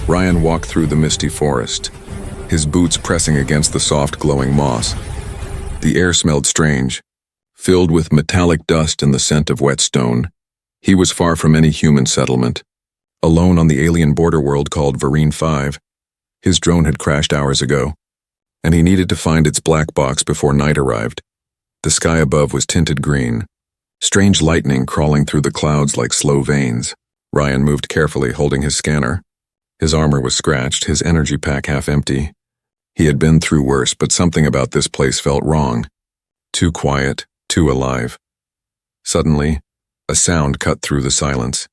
Ryan walked through the misty forest, his boots pressing against the soft glowing moss. The air smelled strange, filled with metallic dust and the scent of wet stone. He was far from any human settlement, alone on the alien border world called Vereen 5. His drone had crashed hours ago, and he needed to find its black box before night arrived. The sky above was tinted green, strange lightning crawling through the clouds like slow veins. Ryan moved carefully, holding his scanner. His armor was scratched, his energy pack half empty. He had been through worse, but something about this place felt wrong. Too quiet, too alive. Suddenly, a sound cut through the silence.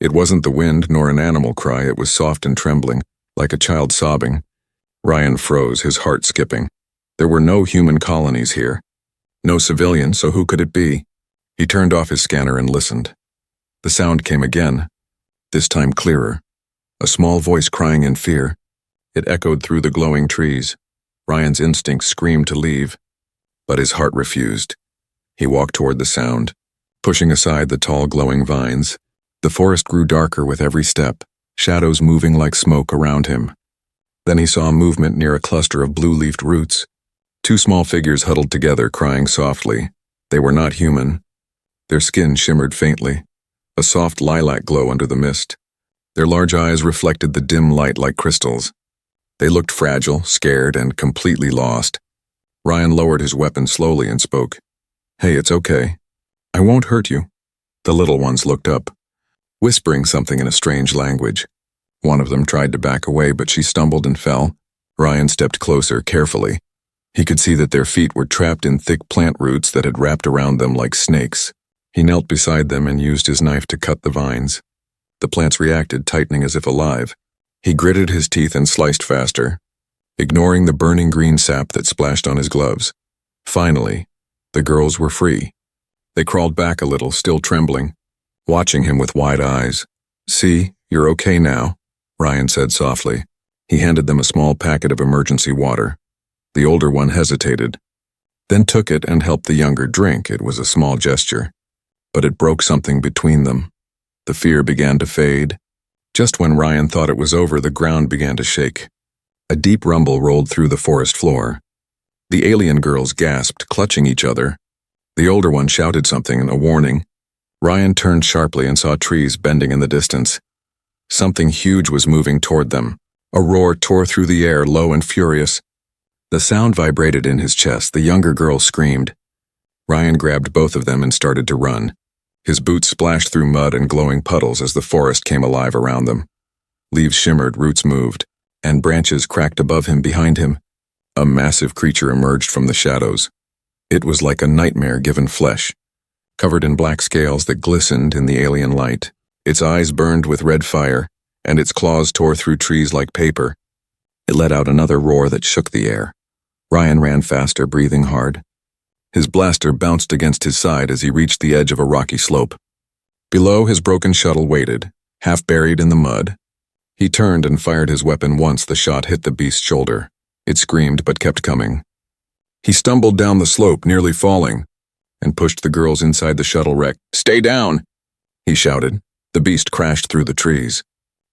It wasn't the wind nor an animal cry, it was soft and trembling, like a child sobbing. Ryan froze, his heart skipping. There were no human colonies here. No civilians, so who could it be? He turned off his scanner and listened. The sound came again, this time clearer. A small voice crying in fear. It echoed through the glowing trees. Ryan's instincts screamed to leave, but his heart refused. He walked toward the sound, pushing aside the tall glowing vines. The forest grew darker with every step, shadows moving like smoke around him. Then he saw movement near a cluster of blue-leafed roots. Two small figures huddled together, crying softly. They were not human. Their skin shimmered faintly, a soft lilac glow under the mist. Their large eyes reflected the dim light like crystals. They looked fragile, scared, and completely lost. Ryan lowered his weapon slowly and spoke. "Hey, it's okay. I won't hurt you." The little ones looked up, whispering something in a strange language. One of them tried to back away, but she stumbled and fell. Ryan stepped closer, carefully. He could see that their feet were trapped in thick plant roots that had wrapped around them like snakes. He knelt beside them and used his knife to cut the vines. The plants reacted, tightening as if alive. He gritted his teeth and sliced faster, ignoring the burning green sap that splashed on his gloves. Finally, the girls were free. They crawled back a little, still trembling, watching him with wide eyes. "See, you're okay now," Ryan said softly. He handed them a small packet of emergency water. The older one hesitated, then took it and helped the younger drink. It was a small gesture, but it broke something between them. The fear began to fade. Just when Ryan thought it was over, the ground began to shake. A deep rumble rolled through the forest floor. The alien girls gasped, clutching each other. The older one shouted something, a warning. Ryan turned sharply and saw trees bending in the distance. Something huge was moving toward them. A roar tore through the air, low and furious. The sound vibrated in his chest. The younger girl screamed. Ryan grabbed both of them and started to run. His boots splashed through mud and glowing puddles as the forest came alive around them. Leaves shimmered, roots moved, and branches cracked above him. Behind him, a massive creature emerged from the shadows. It was like a nightmare given flesh, covered in black scales that glistened in the alien light. Its eyes burned with red fire, and its claws tore through trees like paper. It let out another roar that shook the air. Ryan ran faster, breathing hard. His blaster bounced against his side as he reached the edge of a rocky slope. Below, his broken shuttle waited, half buried in the mud. He turned and fired his weapon once the shot hit the beast's shoulder. It screamed but kept coming. He stumbled down the slope, nearly falling, and pushed the girls inside the shuttle wreck. "Stay down!" he shouted. The beast crashed through the trees,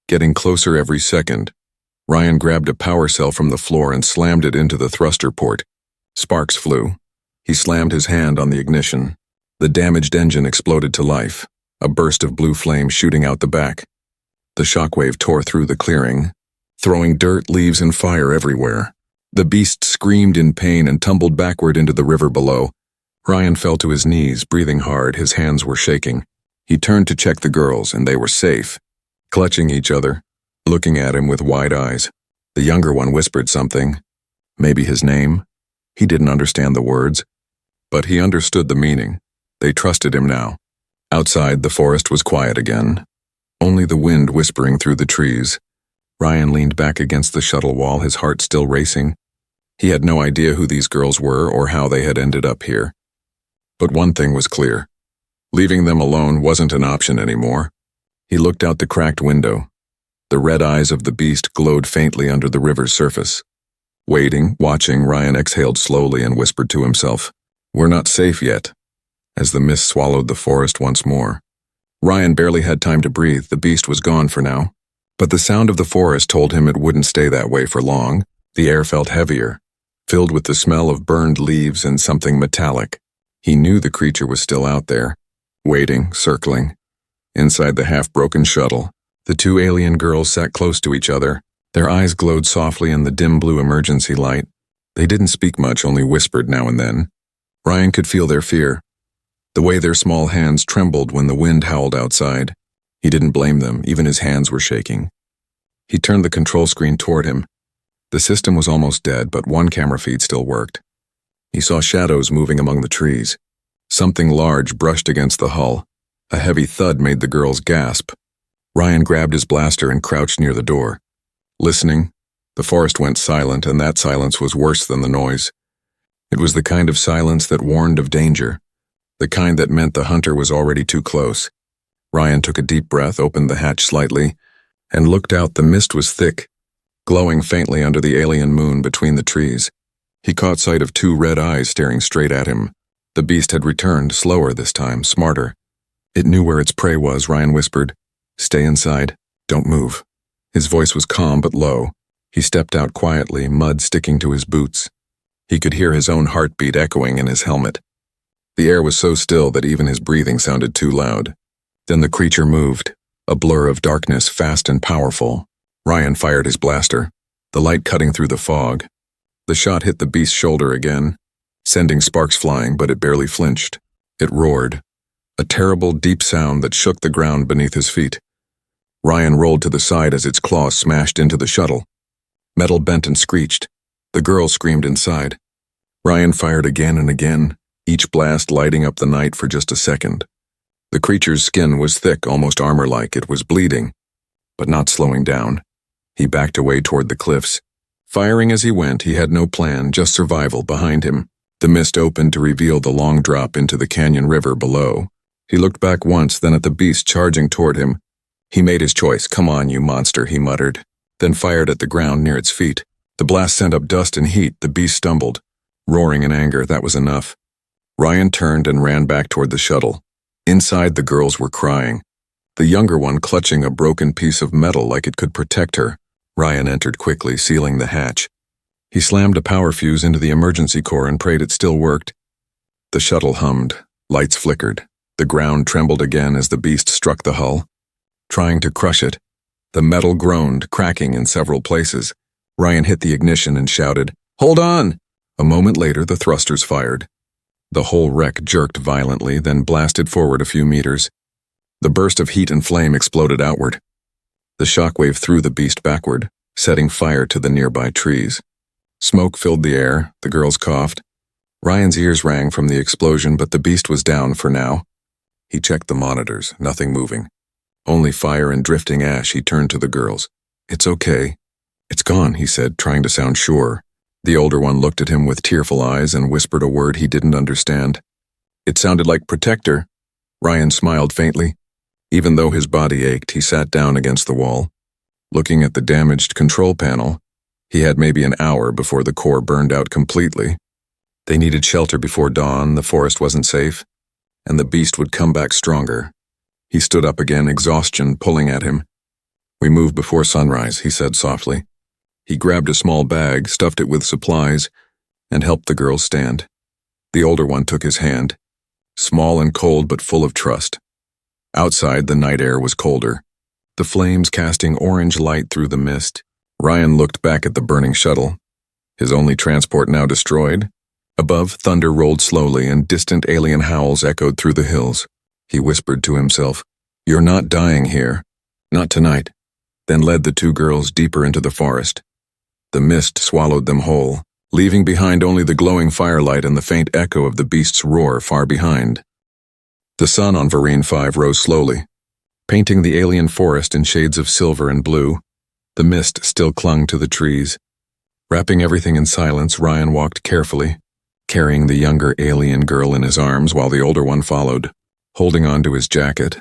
getting closer every second. Ryan grabbed a power cell from the floor and slammed it into the thruster port. Sparks flew. He slammed his hand on the ignition. The damaged engine exploded to life, a burst of blue flame shooting out the back. The shockwave tore through the clearing, throwing dirt, leaves, and fire everywhere. The beast screamed in pain and tumbled backward into the river below. Ryan fell to his knees, breathing hard. His hands were shaking. He turned to check the girls, and they were safe, clutching each other, looking at him with wide eyes. The younger one whispered something, maybe his name. He didn't understand the words, but he understood the meaning. They trusted him now. Outside, the forest was quiet again, only the wind whispering through the trees. Ryan leaned back against the shuttle wall, his heart still racing. He had no idea who these girls were or how they had ended up here. But one thing was clear. Leaving them alone wasn't an option anymore. He looked out the cracked window. The red eyes of the beast glowed faintly under the river's surface. Waiting, watching, Ryan exhaled slowly and whispered to himself, "We're not safe yet," as the mist swallowed the forest once more. Ryan barely had time to breathe. The beast was gone for now. But the sound of the forest told him it wouldn't stay that way for long. The air felt heavier, filled with the smell of burned leaves and something metallic. He knew the creature was still out there, waiting, circling. Inside the half-broken shuttle, the two alien girls sat close to each other. Their eyes glowed softly in the dim blue emergency light. They didn't speak much, only whispered now and then. Ryan could feel their fear, the way their small hands trembled when the wind howled outside. He didn't blame them, even his hands were shaking. He turned the control screen toward him. The system was almost dead, but one camera feed still worked. He saw shadows moving among the trees. Something large brushed against the hull. A heavy thud made the girls gasp. Ryan grabbed his blaster and crouched near the door. Listening, the forest went silent, and that silence was worse than the noise. It was the kind of silence that warned of danger, the kind that meant the hunter was already too close. Ryan took a deep breath, opened the hatch slightly, and looked out. The mist was thick, glowing faintly under the alien moon between the trees. He caught sight of two red eyes staring straight at him. The beast had returned, slower this time, smarter. It knew where its prey was, Ryan whispered. "Stay inside. Don't move." His voice was calm but low. He stepped out quietly, mud sticking to his boots. He could hear his own heartbeat echoing in his helmet. The air was so still that even his breathing sounded too loud. Then the creature moved, a blur of darkness, fast and powerful. Ryan fired his blaster, the light cutting through the fog. The shot hit the beast's shoulder again, sending sparks flying, but it barely flinched. It roared, a terrible, deep sound that shook the ground beneath his feet. Ryan rolled to the side as its claws smashed into the shuttle. Metal bent and screeched. The girls screamed inside. Ryan fired again and again, each blast lighting up the night for just a second. The creature's skin was thick, almost armor-like. It was bleeding, but not slowing down. He backed away toward the cliffs. Firing as he went, he had no plan, just survival behind him. The mist opened to reveal the long drop into the canyon river below. He looked back once, then at the beast charging toward him. He made his choice. "Come on, you monster," he muttered, then fired at the ground near its feet. The blast sent up dust and heat. The beast stumbled, roaring in anger. That was enough. Ryan turned and ran back toward the shuttle. Inside, the girls were crying, the younger one clutching a broken piece of metal like it could protect her. Ryan entered quickly, sealing the hatch. He slammed a power fuse into the emergency core and prayed it still worked. The shuttle hummed. Lights flickered. The ground trembled again as the beast struck the hull, trying to crush it. The metal groaned, cracking in several places. Ryan hit the ignition and shouted, "Hold on!" A moment later, the thrusters fired. The whole wreck jerked violently, then blasted forward a few meters. The burst of heat and flame exploded outward. The shockwave threw the beast backward, setting fire to the nearby trees. Smoke filled the air. The girls coughed. Ryan's ears rang from the explosion, but the beast was down for now. He checked the monitors, nothing moving. Only fire and drifting ash. He turned to the girls. "It's okay." "It's gone," he said, trying to sound sure. The older one looked at him with tearful eyes and whispered a word he didn't understand. It sounded like protector. Ryan smiled faintly. Even though his body ached, he sat down against the wall. Looking at the damaged control panel, he had maybe an hour before the core burned out completely. They needed shelter before dawn, the forest wasn't safe, and the beast would come back stronger. He stood up again, exhaustion pulling at him. "We move before sunrise," he said softly. He grabbed a small bag, stuffed it with supplies, and helped the girls stand. The older one took his hand, small and cold but full of trust. Outside, the night air was colder, the flames casting orange light through the mist. Ryan looked back at the burning shuttle, his only transport now destroyed. Above, thunder rolled slowly and distant alien howls echoed through the hills. He whispered to himself, "You're not dying here. Not tonight," then led the two girls deeper into the forest. The mist swallowed them whole, leaving behind only the glowing firelight and the faint echo of the beast's roar far behind. The sun on Varine 5 rose slowly, painting the alien forest in shades of silver and blue. The mist still clung to the trees. Wrapping everything in silence, Ryan walked carefully, carrying the younger alien girl in his arms while the older one followed, holding onto his jacket.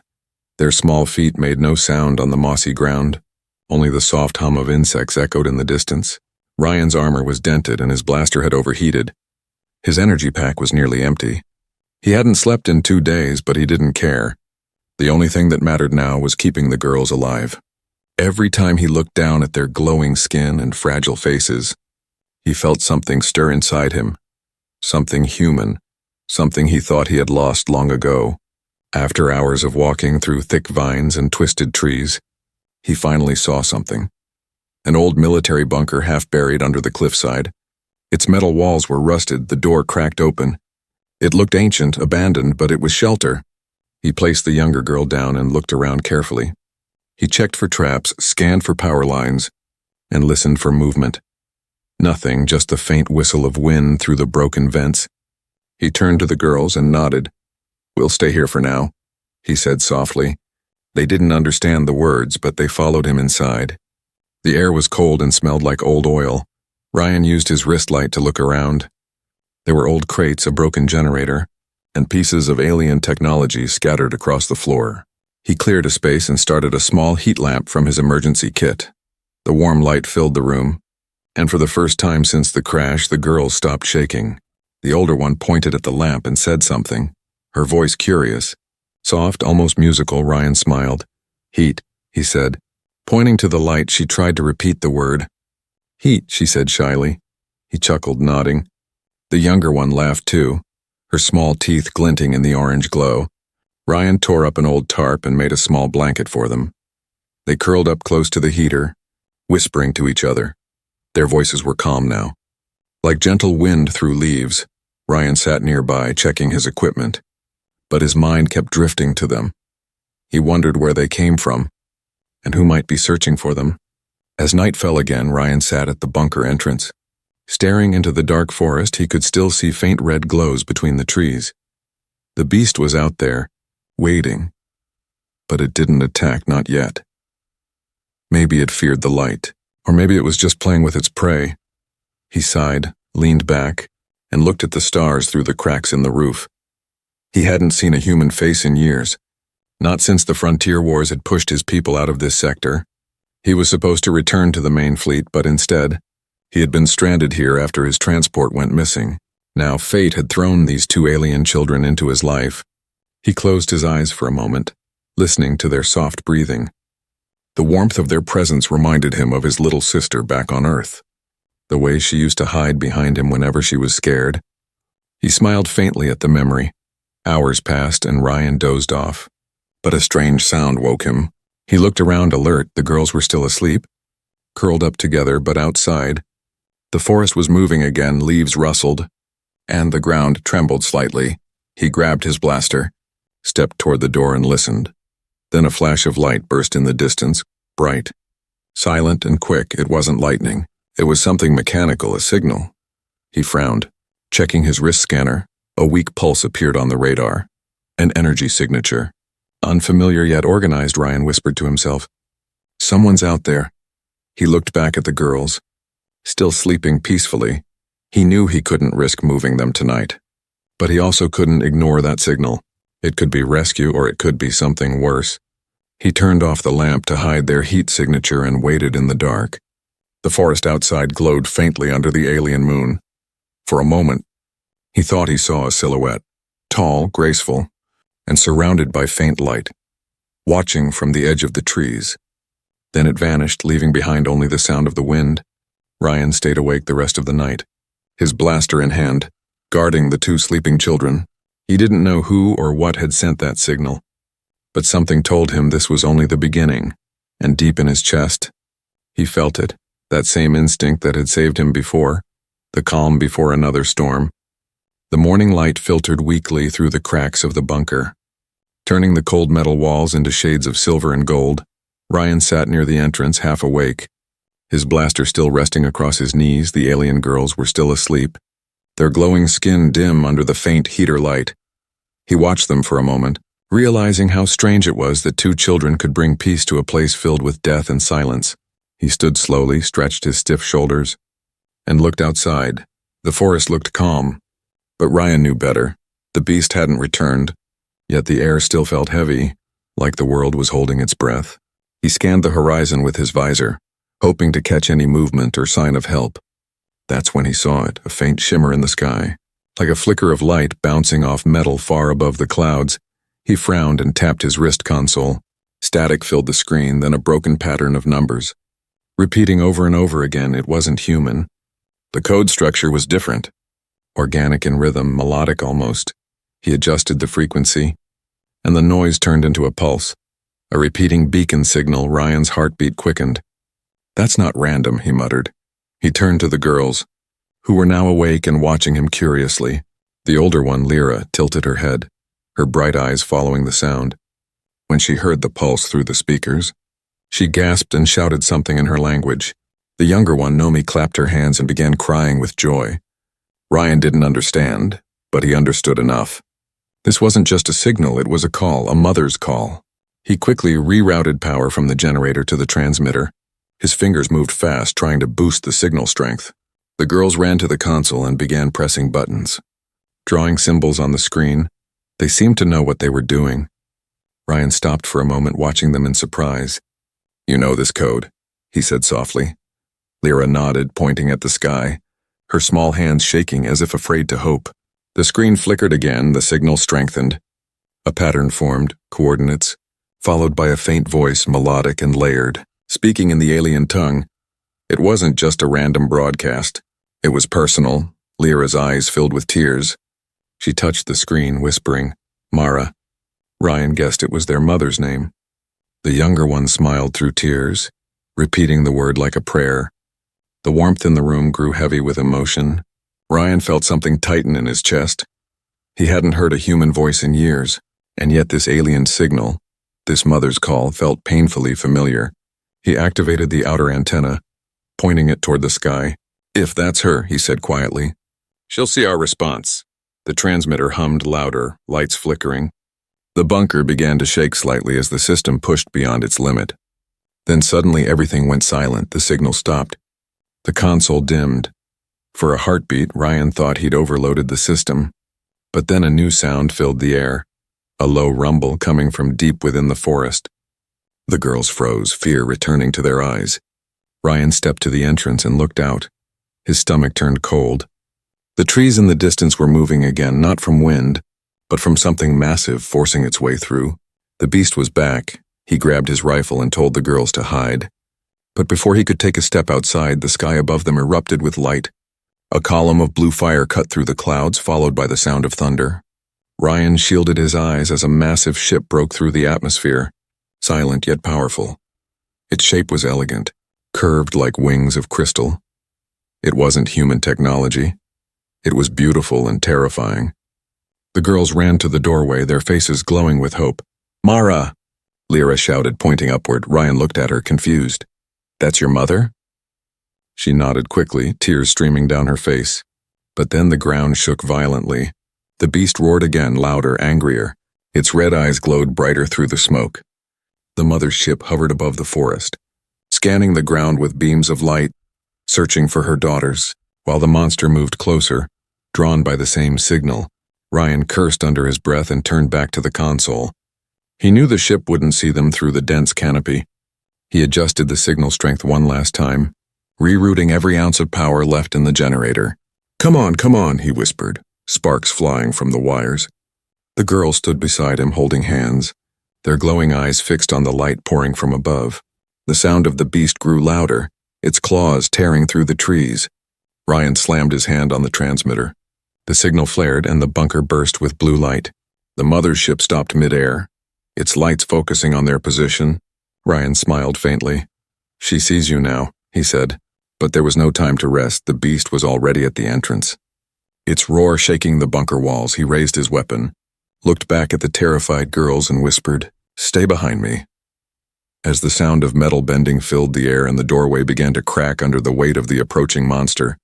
Their small feet made no sound on the mossy ground. Only the soft hum of insects echoed in the distance. Ryan's armor was dented and his blaster had overheated. His energy pack was nearly empty. He hadn't slept in 2 days, but he didn't care. The only thing that mattered now was keeping the girls alive. Every time he looked down at their glowing skin and fragile faces, he felt something stir inside him, something human, something he thought he had lost long ago. After hours of walking through thick vines and twisted trees, he finally saw something. An old military bunker half buried under the cliffside. Its metal walls were rusted, the door cracked open. It looked ancient, abandoned, but it was shelter. He placed the younger girl down and looked around carefully. He checked for traps, scanned for power lines, and listened for movement. Nothing, just the faint whistle of wind through the broken vents. He turned to the girls and nodded. "We'll stay here for now," he said softly. They didn't understand the words, but they followed him inside. The air was cold and smelled like old oil. Ryan used his wrist light to look around. There were old crates, a broken generator, and pieces of alien technology scattered across the floor. He cleared a space and started a small heat lamp from his emergency kit. The warm light filled the room, and for the first time since the crash, the girls stopped shaking. The older one pointed at the lamp and said something, her voice curious. Soft, almost musical, Ryan smiled. "Heat," he said. Pointing to the light, she tried to repeat the word. "Heat," she said shyly. He chuckled, nodding. The younger one laughed too, her small teeth glinting in the orange glow. Ryan tore up an old tarp and made a small blanket for them. They curled up close to the heater, whispering to each other. Their voices were calm now. Like gentle wind through leaves, Ryan sat nearby, checking his equipment. But his mind kept drifting to them. He wondered where they came from, and who might be searching for them. As night fell again, Ryan sat at the bunker entrance. Staring into the dark forest, he could still see faint red glows between the trees. The beast was out there, waiting, but it didn't attack, not yet. Maybe it feared the light, or maybe it was just playing with its prey. He sighed, leaned back, and looked at the stars through the cracks in the roof. He hadn't seen a human face in years, not since the frontier wars had pushed his people out of this sector. He was supposed to return to the main fleet, but instead, he had been stranded here after his transport went missing. Now fate had thrown these two alien children into his life. He closed his eyes for a moment, listening to their soft breathing. The warmth of their presence reminded him of his little sister back on Earth, the way she used to hide behind him whenever she was scared. He smiled faintly at the memory. Hours passed and Ryan dozed off, but a strange sound woke him. He looked around alert. The girls were still asleep, curled up together, but outside, the forest was moving again, leaves rustled, and the ground trembled slightly. He grabbed his blaster, stepped toward the door and listened. Then a flash of light burst in the distance, bright, silent and quick. It wasn't lightning. It was something mechanical, a signal. He frowned, checking his wrist scanner. A weak pulse appeared on the radar. An energy signature. Unfamiliar yet organized, Ryan whispered to himself. Someone's out there. He looked back at the girls, still sleeping peacefully. He knew he couldn't risk moving them tonight. But he also couldn't ignore that signal. It could be rescue or it could be something worse. He turned off the lamp to hide their heat signature and waited in the dark. The forest outside glowed faintly under the alien moon. For a moment, he thought he saw a silhouette, tall, graceful, and surrounded by faint light, watching from the edge of the trees. Then it vanished, leaving behind only the sound of the wind. Ryan stayed awake the rest of the night, his blaster in hand, guarding the two sleeping children. He didn't know who or what had sent that signal, but something told him this was only the beginning, and deep in his chest, he felt it, that same instinct that had saved him before, the calm before another storm. The morning light filtered weakly through the cracks of the bunker, turning the cold metal walls into shades of silver and gold. Ryan sat near the entrance, half awake, his blaster still resting across his knees. The alien girls were still asleep, their glowing skin dim under the faint heater light. He watched them for a moment, realizing how strange it was that two children could bring peace to a place filled with death and silence. He stood slowly, stretched his stiff shoulders, and looked outside. The forest looked calm, but Ryan knew better. The beast hadn't returned, yet the air still felt heavy, like the world was holding its breath. He scanned the horizon with his visor, hoping to catch any movement or sign of help. That's when he saw it, a faint shimmer in the sky, like a flicker of light bouncing off metal far above the clouds. He frowned and tapped his wrist console. Static filled the screen, then a broken pattern of numbers. Repeating over and over again, it wasn't human. The code structure was different. Organic in rhythm, melodic almost. He adjusted the frequency, and the noise turned into a pulse. A repeating beacon signal. Ryan's heartbeat quickened. "That's not random," he muttered. He turned to the girls, who were now awake and watching him curiously. The older one, Lyra, tilted her head, her bright eyes following the sound. When she heard the pulse through the speakers, she gasped and shouted something in her language. The younger one, Nomi, clapped her hands and began crying with joy. Ryan didn't understand, but he understood enough. This wasn't just a signal, it was a call, a mother's call. He quickly rerouted power from the generator to the transmitter. His fingers moved fast, trying to boost the signal strength. The girls ran to the console and began pressing buttons. Drawing symbols on the screen, they seemed to know what they were doing. Ryan stopped for a moment, watching them in surprise. "You know this code," he said softly. Lyra nodded, pointing at the sky, her small hands shaking as if afraid to hope. The screen flickered again, the signal strengthened. A pattern formed, coordinates, followed by a faint voice, melodic and layered, speaking in the alien tongue. It wasn't just a random broadcast. It was personal. Lyra's eyes filled with tears. She touched the screen, whispering, "Mara." Ryan guessed it was their mother's name. The younger one smiled through tears, repeating the word like a prayer. The warmth in the room grew heavy with emotion. Ryan felt something tighten in his chest. He hadn't heard a human voice in years, and yet this alien signal, this mother's call, felt painfully familiar. He activated the outer antenna, pointing it toward the sky. "If that's her," he said quietly, "she'll see our response." The transmitter hummed louder, lights flickering. The bunker began to shake slightly as the system pushed beyond its limit. Then suddenly everything went silent. The signal stopped. The console dimmed. For a heartbeat, Ryan thought he'd overloaded the system. But then a new sound filled the air, a low rumble coming from deep within the forest. The girls froze, fear returning to their eyes. Ryan stepped to the entrance and looked out. His stomach turned cold. The trees in the distance were moving again, not from wind, but from something massive forcing its way through. The beast was back. He grabbed his rifle and told the girls to hide. But before he could take a step outside, the sky above them erupted with light. A column of blue fire cut through the clouds, followed by the sound of thunder. Ryan shielded his eyes as a massive ship broke through the atmosphere, silent yet powerful. Its shape was elegant, curved like wings of crystal. It wasn't human technology. It was beautiful and terrifying. The girls ran to the doorway, their faces glowing with hope. "Mara!" Lyra shouted, pointing upward. Ryan looked at her, confused. "That's your mother?" She nodded quickly, tears streaming down her face. But then the ground shook violently. The beast roared again, louder, angrier. Its red eyes glowed brighter through the smoke. The mother's ship hovered above the forest, scanning the ground with beams of light, searching for her daughters. While the monster moved closer, drawn by the same signal, Ryan cursed under his breath and turned back to the console. He knew the ship wouldn't see them through the dense canopy. He adjusted the signal strength one last time, rerouting every ounce of power left in the generator. Come on," he whispered, sparks flying from the wires. The girls stood beside him, holding hands, their glowing eyes fixed on the light pouring from above. The sound of the beast grew louder, its claws tearing through the trees. Ryan slammed his hand on the transmitter. The signal flared and the bunker burst with blue light. The mother's ship stopped midair, its lights focusing on their position. Ryan smiled faintly. "She sees you now," he said. But there was no time to rest. The beast was already at the entrance. Its roar shaking the bunker walls, he raised his weapon, looked back at the terrified girls and whispered, "Stay behind me." As the sound of metal bending filled the air and the doorway began to crack under the weight of the approaching monster,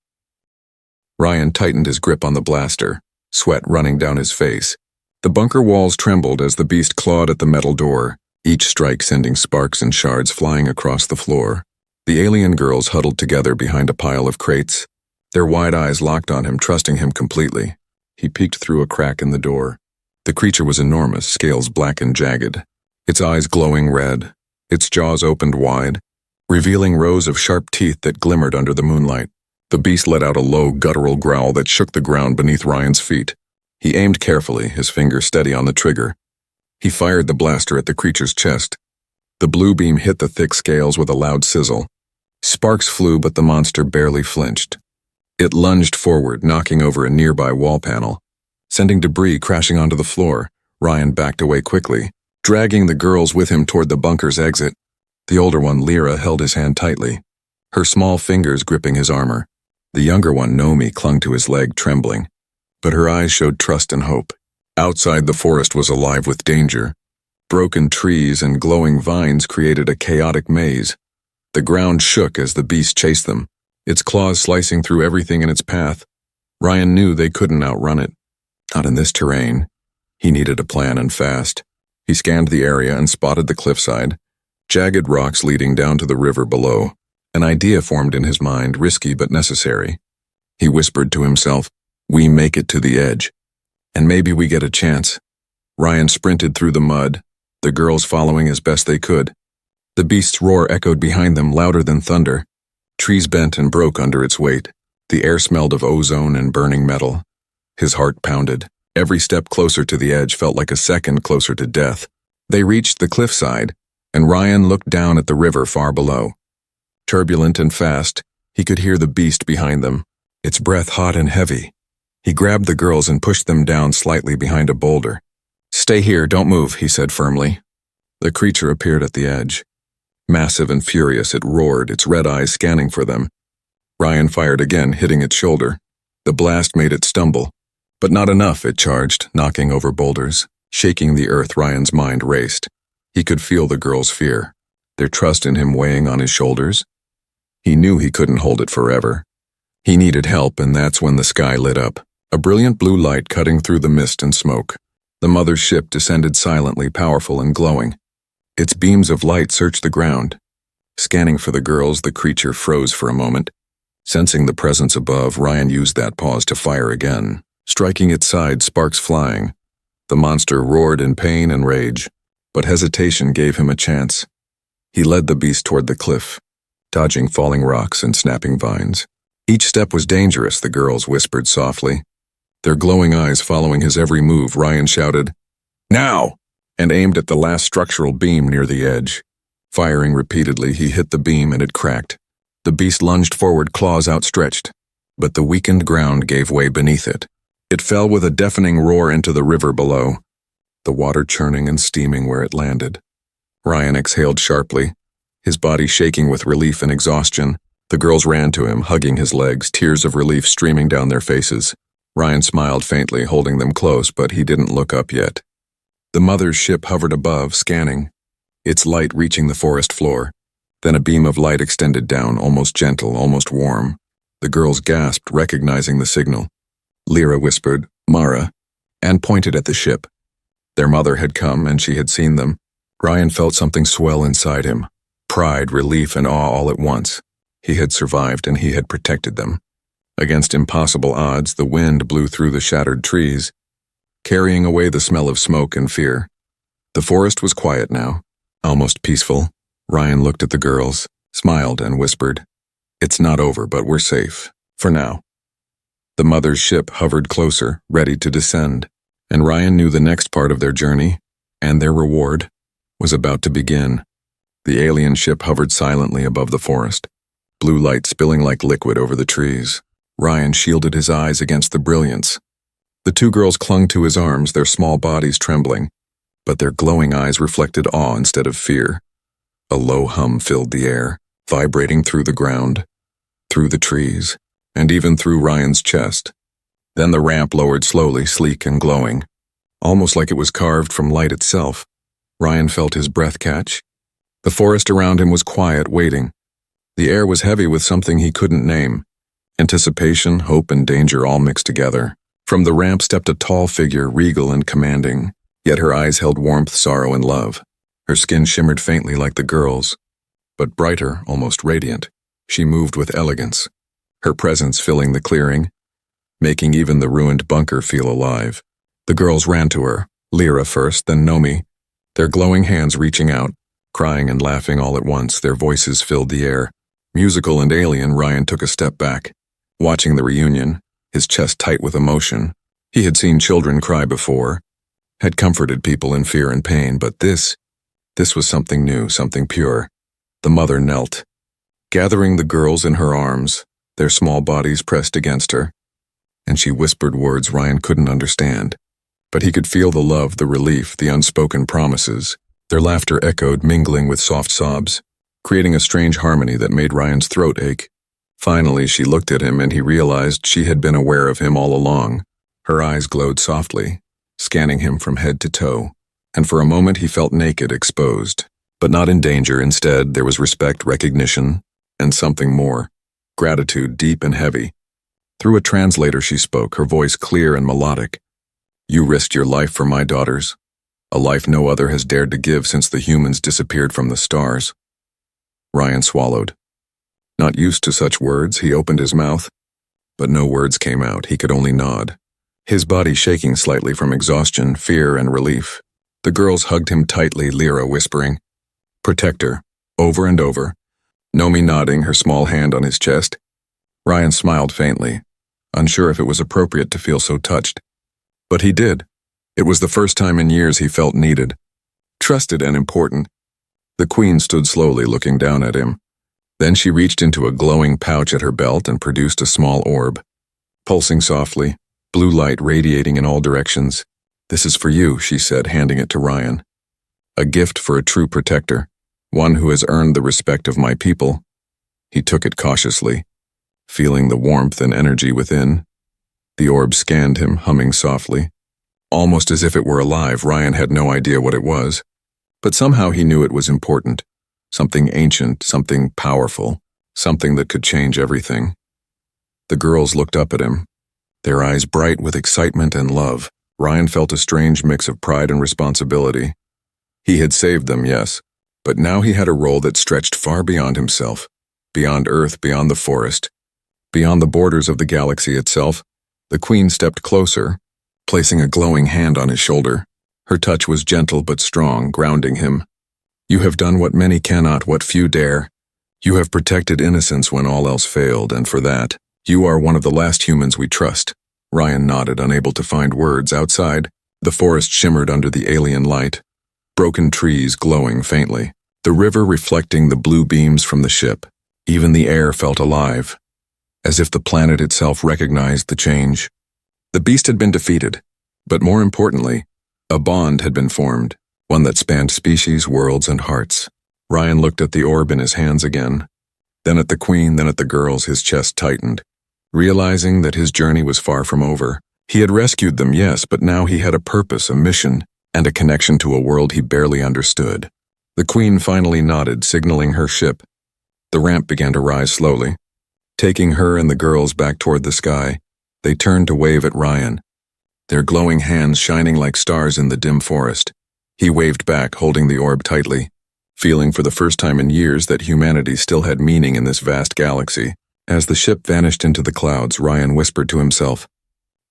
Ryan tightened his grip on the blaster, sweat running down his face. The bunker walls trembled as the beast clawed at the metal door, each strike sending sparks and shards flying across the floor. The alien girls huddled together behind a pile of crates, their wide eyes locked on him, trusting him completely. He peeked through a crack in the door. The creature was enormous, scales black and jagged, its eyes glowing red, its jaws opened wide, revealing rows of sharp teeth that glimmered under the moonlight. The beast let out a low, guttural growl that shook the ground beneath Ryan's feet. He aimed carefully, his finger steady on the trigger. He fired the blaster at the creature's chest. The blue beam hit the thick scales with a loud sizzle. Sparks flew, but the monster barely flinched. It lunged forward, knocking over a nearby wall panel. Sending debris crashing onto the floor, Ryan backed away quickly, dragging the girls with him toward the bunker's exit. The older one, Lyra, held his hand tightly, her small fingers gripping his armor. The younger one, Nomi, clung to his leg, trembling, but her eyes showed trust and hope. Outside, the forest was alive with danger. Broken trees and glowing vines created a chaotic maze. The ground shook as the beast chased them, its claws slicing through everything in its path. Ryan knew they couldn't outrun it. Not in this terrain. He needed a plan, and fast. He scanned the area and spotted the cliffside, jagged rocks leading down to the river below. An idea formed in his mind, risky but necessary. He whispered to himself, "We make it to the edge, and maybe we get a chance." Ryan sprinted through the mud, the girls following as best they could. The beast's roar echoed behind them, louder than thunder. Trees bent and broke under its weight. The air smelled of ozone and burning metal. His heart pounded. Every step closer to the edge felt like a second closer to death. They reached the cliffside, and Ryan looked down at the river far below. Turbulent and fast, he could hear the beast behind them, its breath hot and heavy. He grabbed the girls and pushed them down slightly behind a boulder. "Stay here, don't move," he said firmly. The creature appeared at the edge. Massive and furious, it roared, its red eyes scanning for them. Ryan fired again, hitting its shoulder. The blast made it stumble. But not enough, it charged, knocking over boulders. Shaking the earth, Ryan's mind raced. He could feel the girls' fear, their trust in him weighing on his shoulders. He knew he couldn't hold it forever. He needed help, and that's when the sky lit up, a brilliant blue light cutting through the mist and smoke. The mother's ship descended silently, powerful and glowing. Its beams of light searched the ground. Scanning for the girls, the creature froze for a moment. Sensing the presence above, Ryan used that pause to fire again, striking its side, sparks flying. The monster roared in pain and rage, but hesitation gave him a chance. He led the beast toward the cliff, dodging falling rocks and snapping vines. Each step was dangerous, the girls whispered softly. Their glowing eyes following his every move, Ryan shouted, "Now!" and aimed at the last structural beam near the edge. Firing repeatedly, he hit the beam and it cracked. The beast lunged forward, claws outstretched, but the weakened ground gave way beneath it. It fell with a deafening roar into the river below, the water churning and steaming where it landed. Ryan exhaled sharply, his body shaking with relief and exhaustion. The girls ran to him, hugging his legs, tears of relief streaming down their faces. Ryan smiled faintly, holding them close, but he didn't look up yet. The mother's ship hovered above, scanning, its light reaching the forest floor. Then a beam of light extended down, almost gentle, almost warm. The girls gasped, recognizing the signal. Lyra whispered, "Mara," and pointed at the ship. Their mother had come, and she had seen them. Ryan felt something swell inside him, pride, relief, and awe all at once. He had survived, and he had protected them. Against impossible odds, the wind blew through the shattered trees, carrying away the smell of smoke and fear. The forest was quiet now, almost peaceful. Ryan looked at the girls, smiled, and whispered, "It's not over, but we're safe, for now." The mother's ship hovered closer, ready to descend, and Ryan knew the next part of their journey, and their reward, was about to begin. The alien ship hovered silently above the forest, blue light spilling like liquid over the trees. Ryan shielded his eyes against the brilliance. The two girls clung to his arms, their small bodies trembling, but their glowing eyes reflected awe instead of fear. A low hum filled the air, vibrating through the ground, through the trees, and even through Ryan's chest. Then the ramp lowered slowly, sleek and glowing, almost like it was carved from light itself. Ryan felt his breath catch. The forest around him was quiet, waiting. The air was heavy with something he couldn't name. Anticipation, hope, and danger all mixed together. From the ramp stepped a tall figure, regal and commanding, yet her eyes held warmth, sorrow, and love. Her skin shimmered faintly like the girls, but brighter, almost radiant. She moved with elegance, her presence filling the clearing, making even the ruined bunker feel alive. The girls ran to her, Lyra first, then Nomi, their glowing hands reaching out, crying and laughing all at once. Their voices filled the air. Musical and alien, Ryan took a step back, watching the reunion, his chest tight with emotion. He had seen children cry before, had comforted people in fear and pain, but this, This was something new, something pure. The mother knelt, gathering the girls in her arms, their small bodies pressed against her, and she whispered words Ryan couldn't understand. But he could feel the love, the relief, the unspoken promises. Their laughter echoed, mingling with soft sobs, creating a strange harmony that made Ryan's throat ache. Finally, she looked at him and he realized she had been aware of him all along. Her eyes glowed softly, scanning him from head to toe, and for a moment he felt naked, exposed. But not in danger. Instead, there was respect, recognition, and something more. Gratitude, deep and heavy. Through a translator she spoke, her voice clear and melodic. "You risked your life for my daughters, a life no other has dared to give since the humans disappeared from the stars." Ryan swallowed. Not used to such words, he opened his mouth, but no words came out. He could only nod, his body shaking slightly from exhaustion, fear, and relief. The girls hugged him tightly, Lyra whispering, "Protect her," over and over. Nomi nodding, her small hand on his chest. Ryan smiled faintly, unsure if it was appropriate to feel so touched. But he did. It was the first time in years he felt needed, trusted and important. The queen stood slowly, looking down at him. Then she reached into a glowing pouch at her belt and produced a small orb, pulsing softly, blue light radiating in all directions. "This is for you," she said, handing it to Ryan. "A gift for a true protector, one who has earned the respect of my people." He took it cautiously, feeling the warmth and energy within. The orb scanned him, humming softly. Almost as if it were alive, Ryan had no idea what it was. But somehow he knew it was important. Something ancient, something powerful, something that could change everything. The girls looked up at him, their eyes bright with excitement and love. Ryan felt a strange mix of pride and responsibility. He had saved them, yes, but now he had a role that stretched far beyond himself, beyond Earth, beyond the forest, beyond the borders of the galaxy itself. The queen stepped closer, placing a glowing hand on his shoulder. Her touch was gentle but strong, grounding him. "You have done what many cannot, what few dare. You have protected innocence when all else failed, and for that, you are one of the last humans we trust." Ryan nodded, unable to find words. Outside, the forest shimmered under the alien light, broken trees glowing faintly, the river reflecting the blue beams from the ship. Even the air felt alive, as if the planet itself recognized the change. The beast had been defeated, but more importantly, a bond had been formed, one that spanned species, worlds, and hearts. Ryan looked at the orb in his hands again, then at the queen, then at the girls. His chest tightened, realizing that his journey was far from over. He had rescued them, yes, but now he had a purpose, a mission, and a connection to a world he barely understood. The queen finally nodded, signaling her ship. The ramp began to rise slowly, taking her and the girls back toward the sky. They turned to wave at Ryan, their glowing hands shining like stars in the dim forest. He waved back, holding the orb tightly, feeling for the first time in years that humanity still had meaning in this vast galaxy. As the ship vanished into the clouds, Ryan whispered to himself,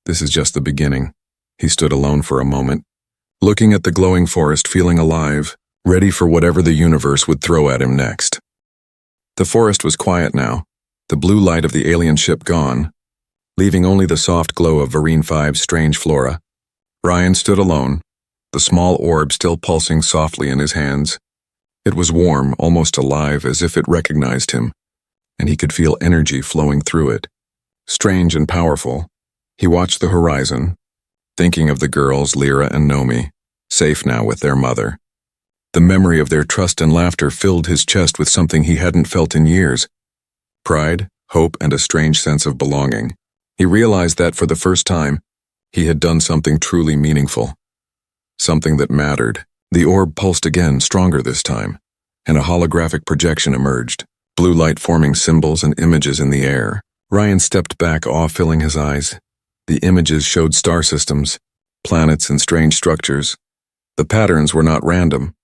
"This is just the beginning." He stood alone for a moment, looking at the glowing forest, feeling alive, ready for whatever the universe would throw at him next. The forest was quiet now, the blue light of the alien ship gone, leaving only the soft glow of Varine V's strange flora. Ryan stood alone, the small orb still pulsing softly in his hands. It was warm, almost alive, as if it recognized him, and he could feel energy flowing through it. Strange and powerful, he watched the horizon, thinking of the girls, Lyra and Nomi, safe now with their mother. The memory of their trust and laughter filled his chest with something he hadn't felt in years. Pride, hope, and a strange sense of belonging. He realized that for the first time, he had done something truly meaningful. Something that mattered. The orb pulsed again, stronger this time, and a holographic projection emerged, blue light forming symbols and images in the air. Ryan stepped back, awe filling his eyes. The images showed star systems, planets, and strange structures. The patterns were not random,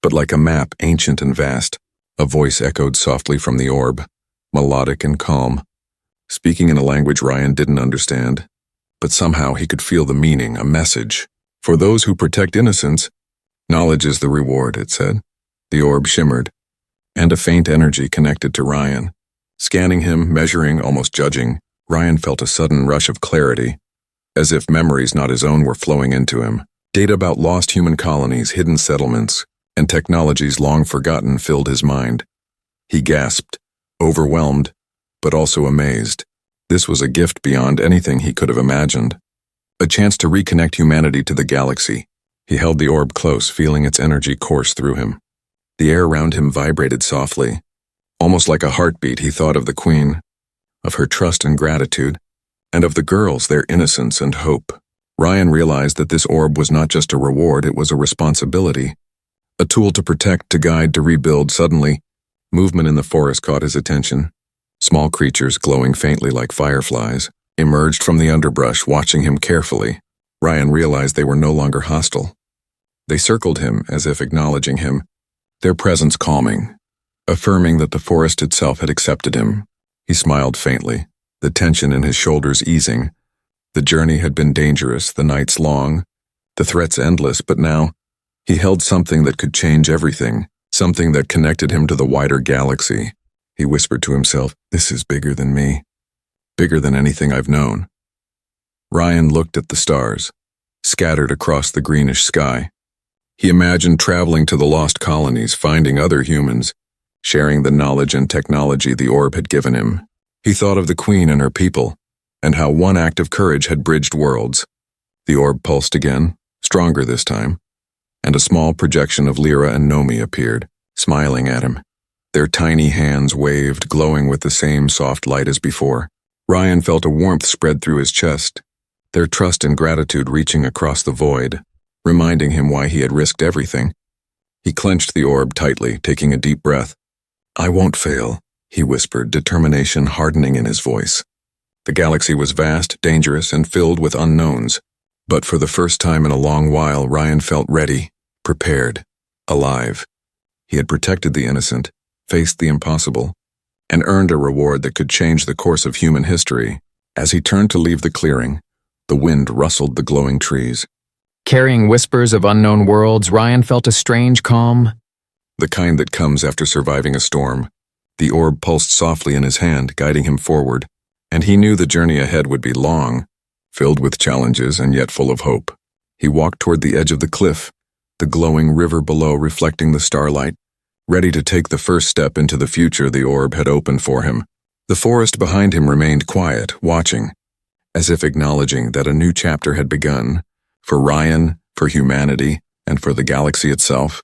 but like a map, ancient and vast. A voice echoed softly from the orb, melodic and calm, speaking in a language Ryan didn't understand, but somehow he could feel the meaning, a message. For those who protect innocence, knowledge is the reward, it said. The orb shimmered, and a faint energy connected to Ryan. Scanning him, measuring, almost judging, Ryan felt a sudden rush of clarity, as if memories not his own were flowing into him. Data about lost human colonies, hidden settlements, and technologies long forgotten filled his mind. He gasped, overwhelmed, but also amazed. This was a gift beyond anything he could have imagined. A chance to reconnect humanity to the galaxy. He held the orb close, feeling its energy course through him. The air around him vibrated softly. Almost like a heartbeat, he thought of the Queen, of her trust and gratitude, and of the girls, their innocence and hope. Ryan realized that this orb was not just a reward, it was a responsibility. A tool to protect, to guide, to rebuild. Suddenly, movement in the forest caught his attention. Small creatures, glowing faintly like fireflies, emerged from the underbrush, watching him carefully. Ryan realized they were no longer hostile. They circled him as if acknowledging him, their presence calming, affirming that the forest itself had accepted him. He smiled faintly, the tension in his shoulders easing. The journey had been dangerous, the nights long, the threats endless, but now he held something that could change everything, something that connected him to the wider galaxy. He whispered to himself, "This is bigger than me, bigger than anything I've known." Ryan looked at the stars, scattered across the greenish sky. He imagined traveling to the lost colonies, finding other humans, sharing the knowledge and technology the orb had given him. He thought of the Queen and her people, and how one act of courage had bridged worlds. The orb pulsed again, stronger this time, and a small projection of Lyra and Nomi appeared, smiling at him. Their tiny hands waved, glowing with the same soft light as before. Ryan felt a warmth spread through his chest, their trust and gratitude reaching across the void, reminding him why he had risked everything. He clenched the orb tightly, taking a deep breath. "I won't fail," he whispered, determination hardening in his voice. The galaxy was vast, dangerous, and filled with unknowns. But for the first time in a long while, Ryan felt ready, prepared, alive. He had protected the innocent, faced the impossible, and earned a reward that could change the course of human history. As he turned to leave the clearing, the wind rustled the glowing trees. Carrying whispers of unknown worlds, Ryan felt a strange calm. The kind that comes after surviving a storm. The orb pulsed softly in his hand, guiding him forward, and he knew the journey ahead would be long, filled with challenges and yet full of hope. He walked toward the edge of the cliff, the glowing river below reflecting the starlight, ready to take the first step into the future the orb had opened for him. The forest behind him remained quiet, watching, as if acknowledging that a new chapter had begun, for Ryan, for humanity, and for the galaxy itself.